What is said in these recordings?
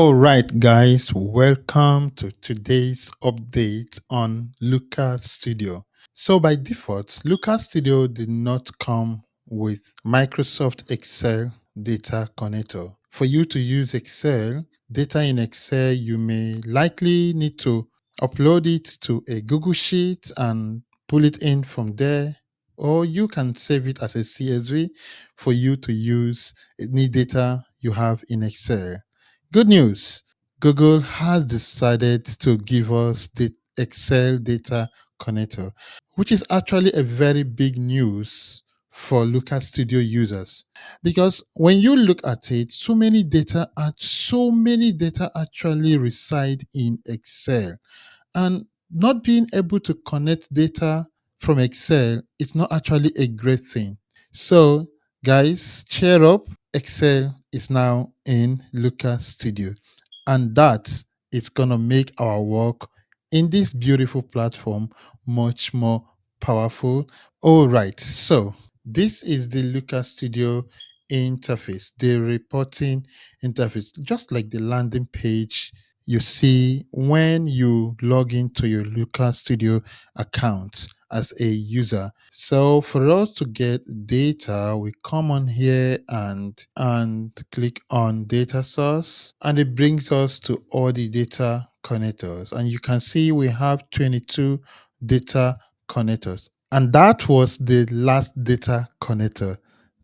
All right, guys, welcome to today's update on Lucas Studio. So, by default, Lucas Studio did not come with Microsoft Excel data connector. For you to use Excel, data in Excel, you may likely need to upload it to a Google Sheet and pull it in from there, or you can save it as a CSV for you to use any data you have in Excel. Good news, Google has decided to give us the Excel data connector, which is actually a very big news for Lucas Studio users. Because when you look at it, so many data actually reside in Excel. And not being able to connect data from Excel is not actually a great thing. So, guys, cheer up. Excel is now in Lucas Studio, and that is gonna make our work in this beautiful platform much more powerful. All right, so this is the Lucas Studio interface, the reporting interface, just like the landing page you see when you log into your Lucas Studio account as a user. So for us to get data, we come on here and click on data source, and it brings us to all the data connectors. And you can see we have 22 data connectors. And that was the last data connector.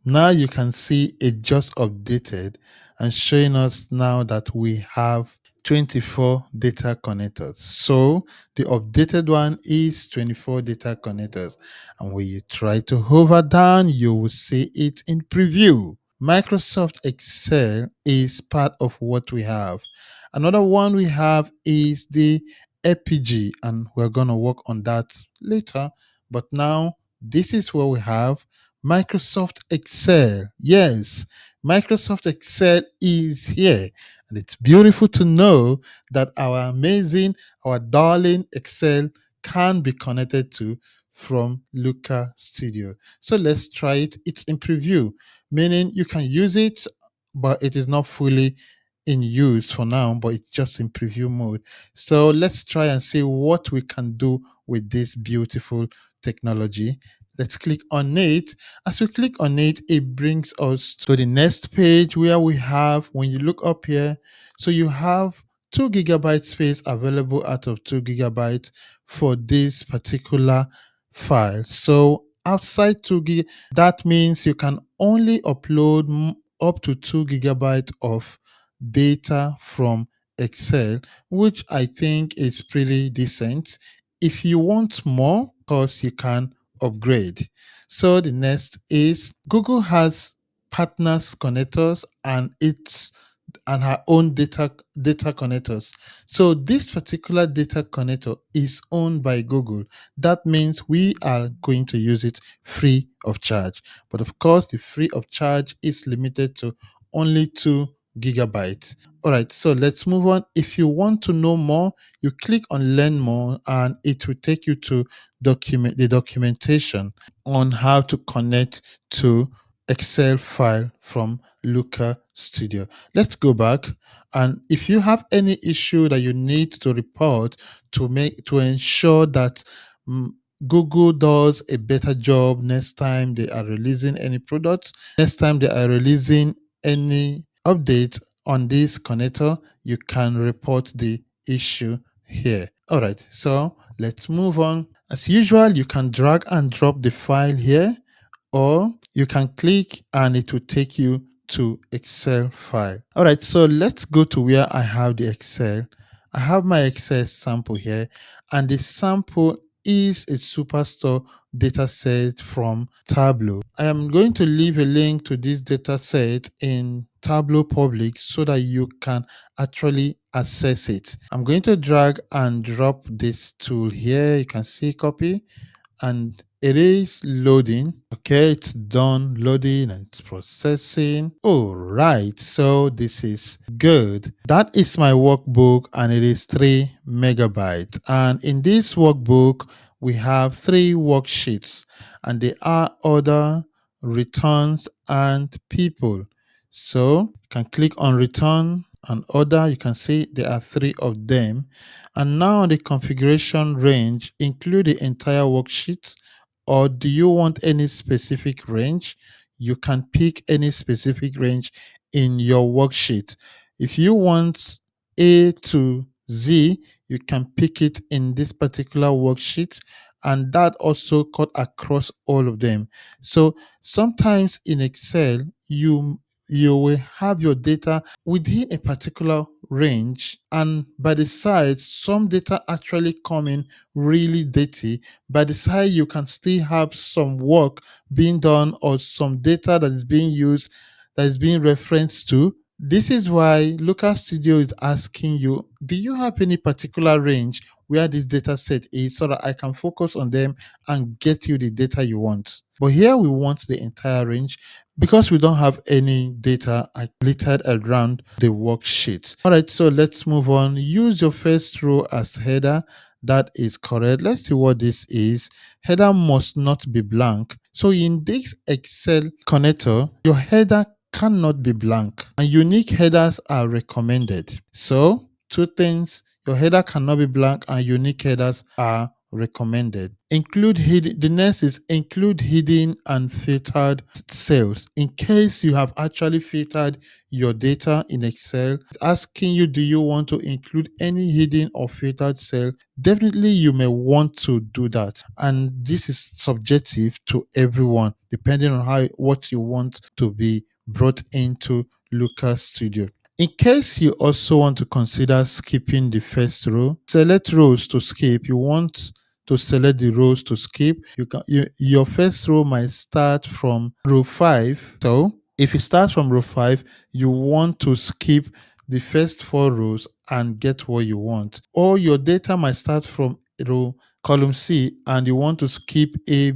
Now you can see it just updated and showing us now that we have 24 data connectors. So the updated one is 24 data connectors. And when you try to hover down, you will see it in preview. Microsoft Excel is part of what we have. Another one we have is the APG, and we're going to work on that later. But now, this is where we have Microsoft Excel. Yes, Microsoft Excel is here. And it's beautiful to know that our darling Excel can be connected to from Luca Studio. So let's try it. It's in preview, meaning you can use it, but it is not fully in use for now, but it's just in preview mode. So let's try and see what we can do with this beautiful technology. Let's click on it. As we click on it, it brings us to the next page where we have, when you look up here, so you have 2 GB space available out of 2 GB for this particular file. So outside 2 GB, that means you can only upload up to 2 GB of data from Excel, which I think is pretty decent. If you want more, of course, you can upgrade. So the next is Google has partners connectors and her own data connectors. So this particular data connector is owned by Google. That means we are going to use it free of charge. But of course, the free of charge is limited to only 2 GB. All right, so let's move on. If you want to know more, you click on learn more and it will take you to the documentation on how to connect to Excel file from Looker Studio. Let's go back, and if you have any issue that you need to report to ensure that mm, Google does a better job next time they are releasing any products, next time they are releasing any update on this connector, you can report the issue here. All right, so let's move on. As usual, you can drag and drop the file here, or you can click and it will take you to Excel file. All right, so let's go to where I have the Excel. I have my Excel sample here, and the sample is a Superstore data set from Tableau. I am going to leave a link to this data set in Tableau Public so that you can actually access it. I'm going to drag and drop this tool here. You can see copy, and it is loading. Okay, it's done loading and it's processing. All right, so this is good. That is my workbook, and it is 3 MB. And in this workbook, we have 3 worksheets, and they are order, returns, and people. So you can click on return and other. You can see there are three of them. And now the configuration range include the entire worksheet, or do you want any specific range? You can pick any specific range in your worksheet. If you want A to Z, you can pick it in this particular worksheet, and that also cut across all of them. So sometimes in Excel, you will have your data within a particular range, and by the side some data actually come in really dirty. By the side you can still have some work being done or some data that is being used, that is being referenced to. This is why Looker Studio is asking you, do you have any particular range where this data set is, so that I can focus on them and get you the data you want. But here we want the entire range because we don't have any data littered around the worksheet. All right, so let's move on. Use your first row as header. That is correct. Let's see what this is. Header must not be blank. So in this Excel connector, your header cannot be blank, and unique headers are recommended. So two things: your header cannot be blank and unique headers are recommended. Include hidden. The next is include hidden and filtered cells. In case you have actually filtered your data in Excel, it's asking you, do you want to include any hidden or filtered cell? Definitely you may want to do that, and this is subjective to everyone depending on how what you want to be brought into Looker Studio. In case you also want to consider skipping the first row, select rows to skip. You want to select the rows to skip. Your first row might start from row 5. So if it starts from row 5, you want to skip the first 4 rows and get what you want. Or your data might start from row column C and you want to skip A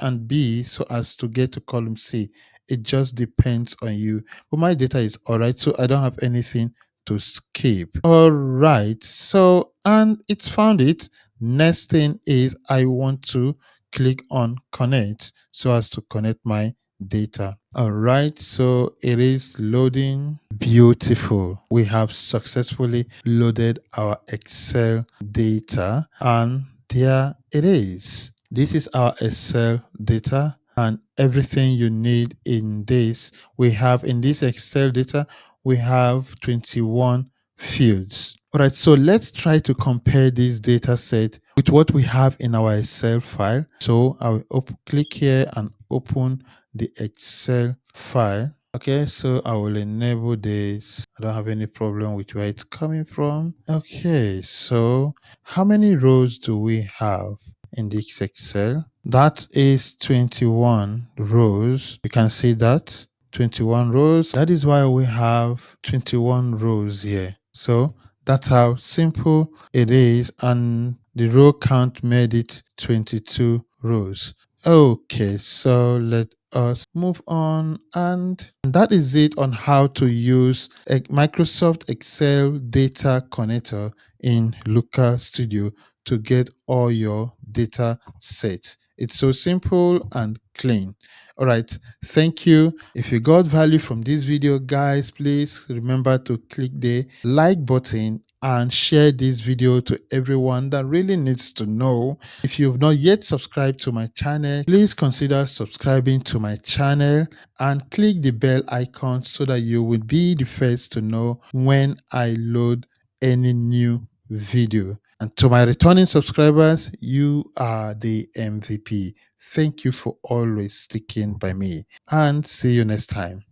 and B so as to get to column C. It just depends on you. But my data is all right, so I don't have anything to skip. All right, so and it's found it. Next thing is I want to click on connect so as to connect my data. All right, so it is loading. Beautiful. We have successfully loaded our Excel data, and there it is. This is our Excel data, and everything you need in this. We have in this Excel data, we have 21 fields. All right, so let's try to compare this data set with what we have in our Excel file. So I will click here and open the Excel file. Okay, so I will enable this. I don't have any problem with where it's coming from. Okay, so how many rows do we have in this Excel? That is 21 rows. You can see that 21 rows. That is why we have 21 rows here. So that's how simple it is, and the row count made it 22 rows. Okay, so let us move on, and that is it on how to use a Microsoft Excel data connector in Looker Studio to get all your data sets. It's so simple and clean. All right, thank you. If you got value from this video, guys, please remember to click the like button and share this video to everyone that really needs to know. If you've not yet subscribed to my channel, please consider subscribing to my channel and click the bell icon so that you will be the first to know when I load any new video. And to my returning subscribers, you are the MVP. Thank you for always sticking by me, and see you next time.